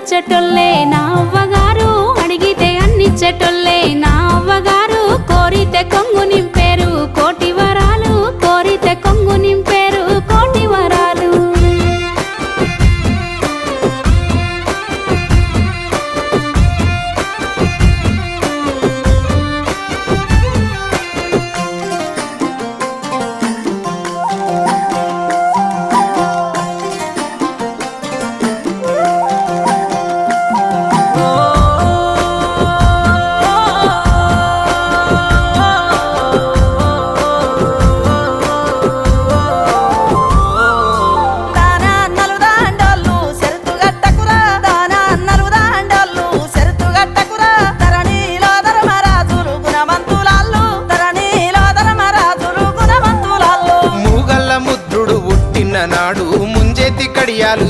అన్నిచ్చేటోళ్ళే నా అవ్వగారు, అడిగితే అన్నిచ్చేటోళ్ళే నా అవ్వగారు. కోరితే కొంగు నింపేరు కోటి వరాలు, కోరితే కొంగు నింపేరు కోటి వరాలు. నాడు ముంజేతి కడియాలు